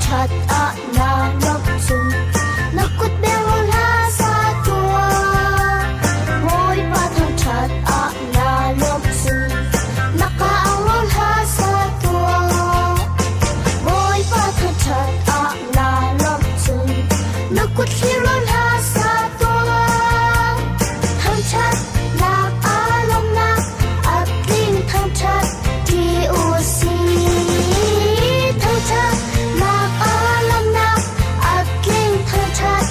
chặt na ngọc chung na kut beng la sa tua ngồi ba thang chặt na ngọc chung na ka ang la sa tua ngồi ba thang chặt na ngọc chung na kut hi ron la sa tua thang chặt na alom na at ling thang chặt ti u si thang chặt na alam na at ling thang chặt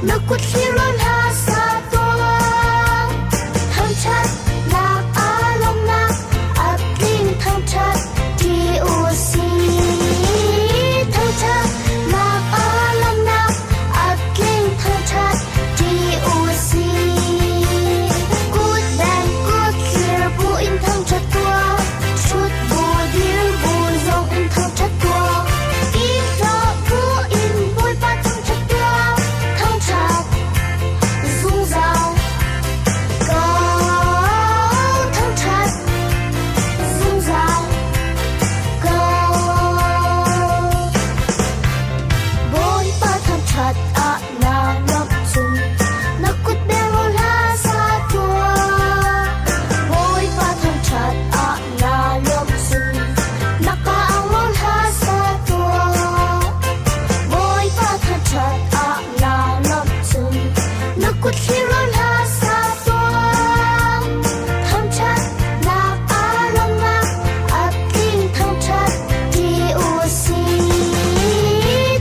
nước quất khi luôn ha xa tua thăng chất lạc á long nạc ác linh thăng chất đi u si thăng chất lạc á long nạc ác linh thăng chất đi u si cút đàn cút kia bu in thăng chất tua chút bu điên bu dòng in thăng chất tua ít rõ bu in bôi ba thăng chất tua thăng chất dung dao câu thăng chất dung dao câu bôi ba thăng chất ạ na ngọc dung nắc cút bèo hôn ha xa tua bôi ba thăng chất ạ na ngọc dung nắc ca ang hôn ha xa tua bôi ba thăng chất ạ na ngọc dung nắc cút khi luôn ha xa tua thăng chất lạc á long nạc ác linh thăng chất đi u si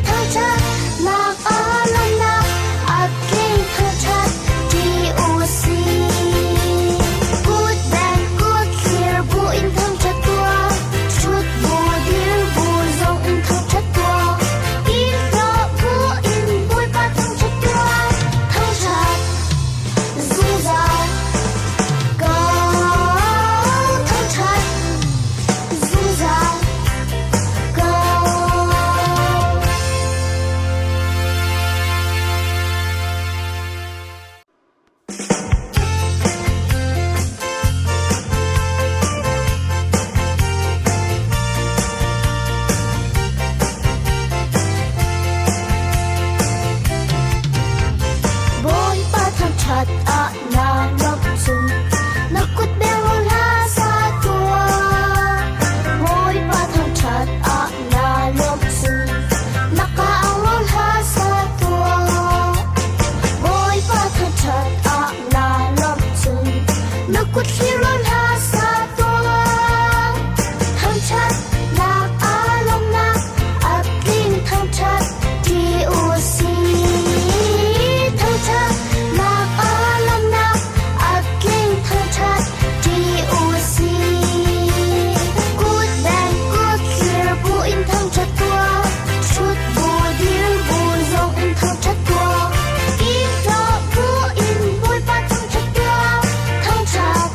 thăng chất lạc á long nạc ác linh thăng chất đi u si cút đàn cút kia bu in thăng chất tua chút bu điên bu dòng in thăng chất tua ít rõ bu in bôi ba thăng chất tua thăng chất dung dao câu thăng chất dung dao câu bôi ba thăng chất ạ na ngọc dung nắc cút bèo hôn ha xa tua bôi ba thăng chất ạ na ngọc dung nắc ca ang hôn ha xa tua bôi ba thăng chất ạ na ngọc dung nắc cút khi luôn ha xa tua thăng chất lạc á long nạc ác linh thăng chất đi u si thăng chất lạc á long nạc ác linh thăng chất đi u si cút đàn cút kia bu in thăng chất tua chút bu điên bu dòng in thăng chất tua ít rõ bu in bôi ba thăng chất tua thăng chất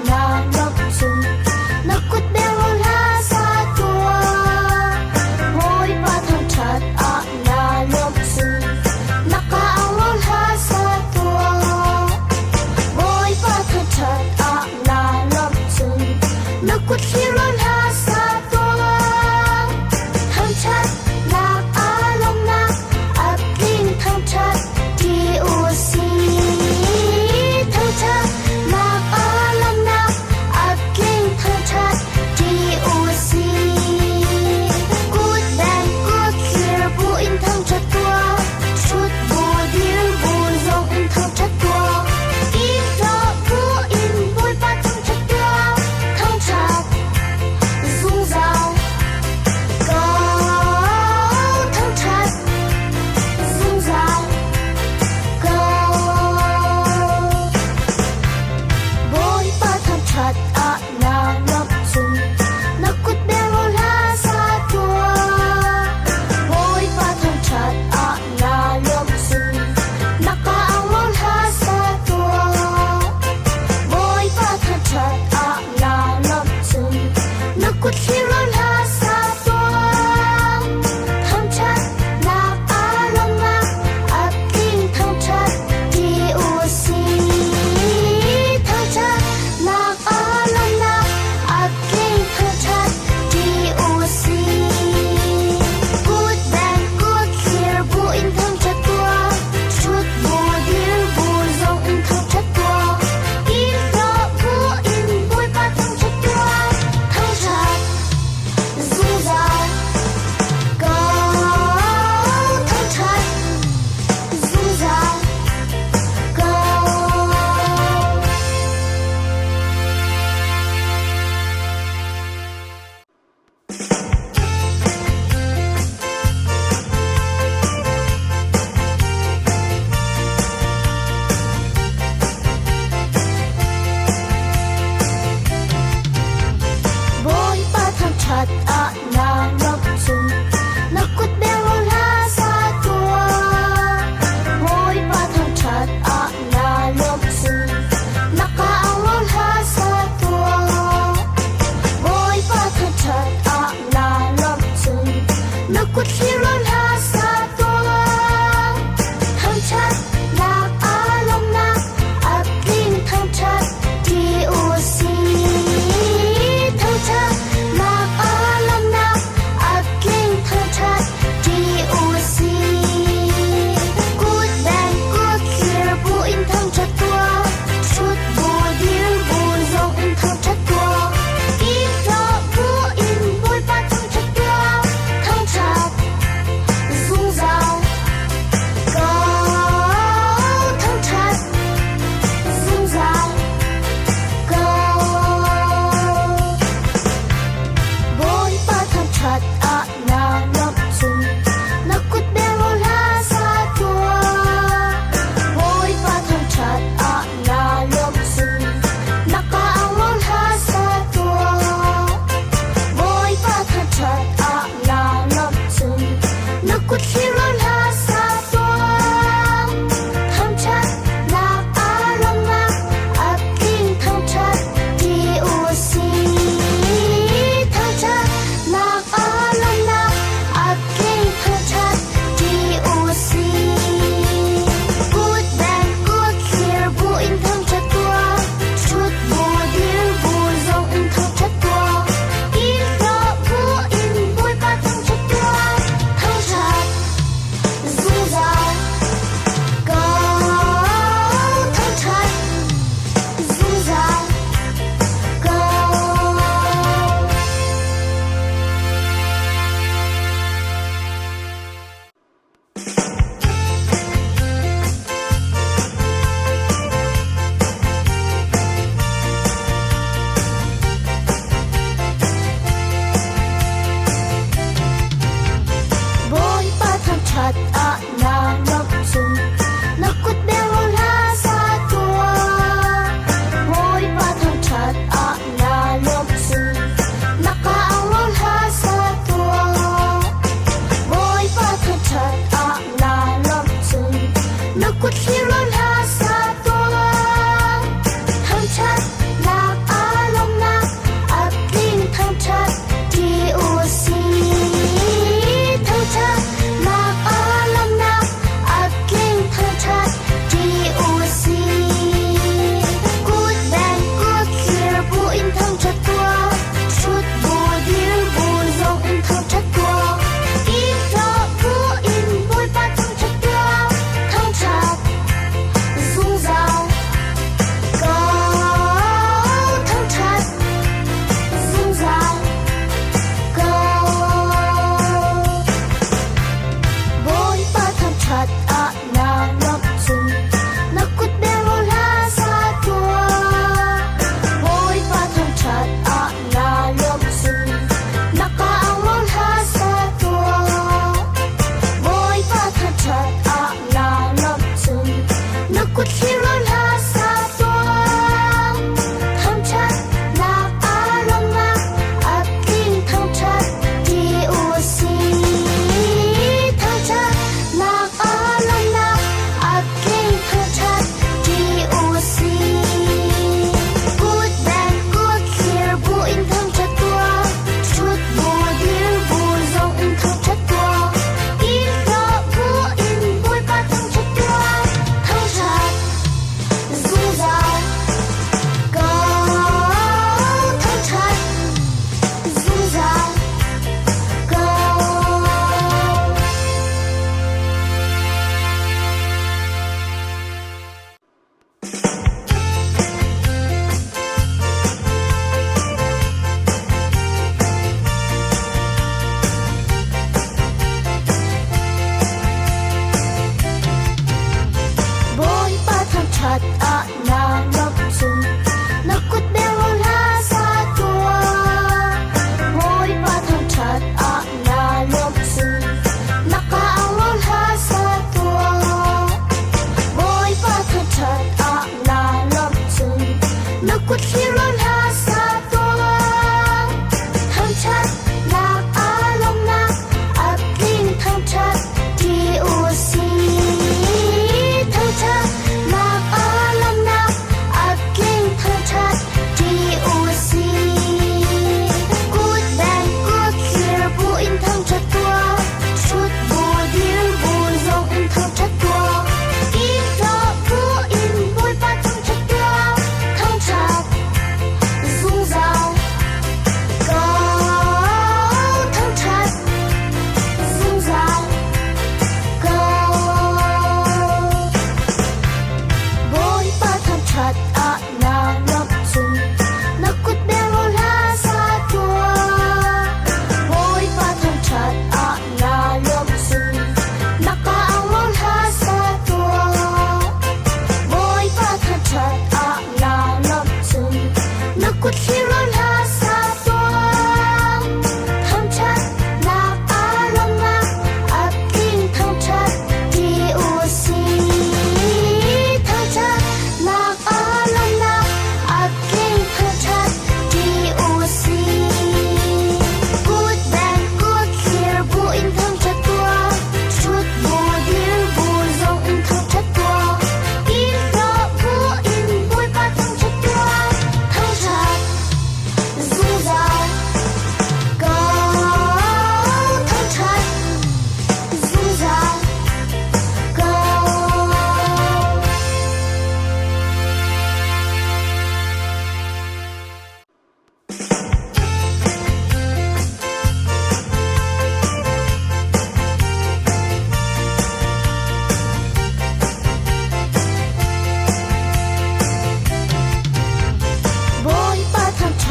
naloksun nakut bengol ha sa tua Hoy patang chat naloksun nakaangol ha sa tua Hoy patang chat naloksun nakut hiron ha sa tua Thang chat nak along nak at ling thang chat di usi Thang chat nak alam nak at ling thang chat di usi Good bang good clear buin thang chat tua Shoot bu dear bu zong in thang chat tua Ito buin buy pa thang chat tua Thang chat dung zao Go thang chat dung zao Go Boy pa thang chat naloksun nakut bengol ha sa tua Boy pa thang chat naloksun nakaangol ha sa tua Boy pa thang chat naloksun nakut hiron ha sa tua Thang chat nak alam nak at ling thang chat di usi Thang chat nak alam nak at ling thang chat di usi Good bang good clear buin thang chat tua Shoot bu dear bu zong in thang chat tua Ito buin buy pa thang chat tua Thang chat dung zao Go thang chat dung zao Go Boy pa thang chat naloksun nakut bengol ha sa tua Boy pa thang chat naloksun nakaangol ha sa tua Boy pa thang chat naloksun nakut hiron ha sa tua Thang chat nak along nak at ling thang chat di usi Thang chat nak alam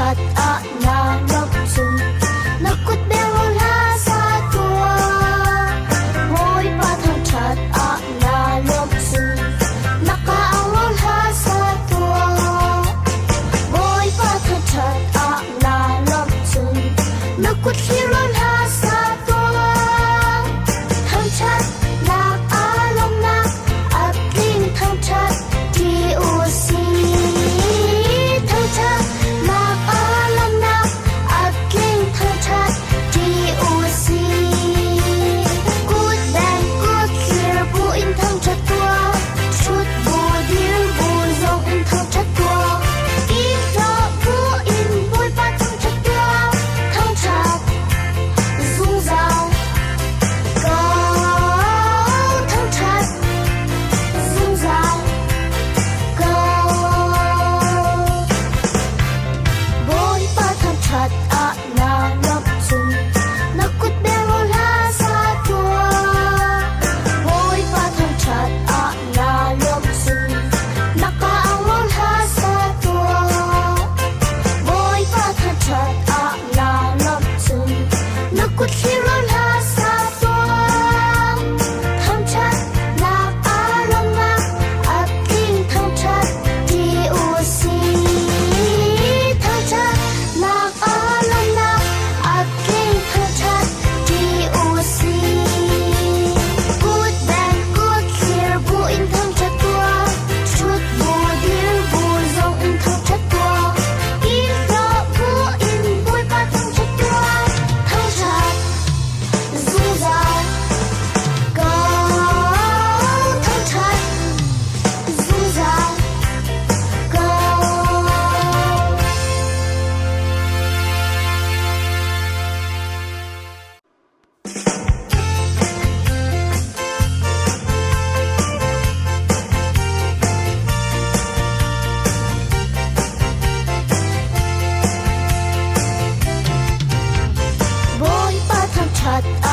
ชัดอะนารบจุงนักกุดเบลลาซาตัวโหยปะทางชัดอะนารบจุงนักกะอังลลาซาตัวโหยปะทางชัดอะนารบจุงนักกุดฮิรลาซาตัวทางชัดนักอารมณ์นักอัดลิ้นทางชัดทีอูซีทางชัดนักอารมณ์นักอัดลิ้นทางชัดทีอูซีกูดแดงกูดเขียร์บูอินทางชัดตัวชุดบูดิลบูซงอินทางชัดตัวอีโตบูอินบุยปะทางชัดตัวทางชัดซุงซาวก็ทางชัดซุงซาวก็โบยปะทางชัดอะนานับจุงนักกุดเบลลาซาตัวโบยปะทางชัดอะนานับจุงนักกะอังลลาซาตัวโบยปะทางชัดอะนานับจุงนักกุดฮิรลาซาตัวทางชัดนักอารมณ์นักอัดลิ้นทางชัดทีอูซีทางชัดนักอารมณ์นักอัดลิ้นทางชัดทีอูซีกูดแดงกูดเขียร์บูอินทางชัดตัวชุดบูดิลบูซงอินทางชัดตัวอีโตบูอินบุยปะทางชัดตัวทางชัดซุงซาวก็ทางชัดซุงซาวก็ โบยปะทางชัดอะ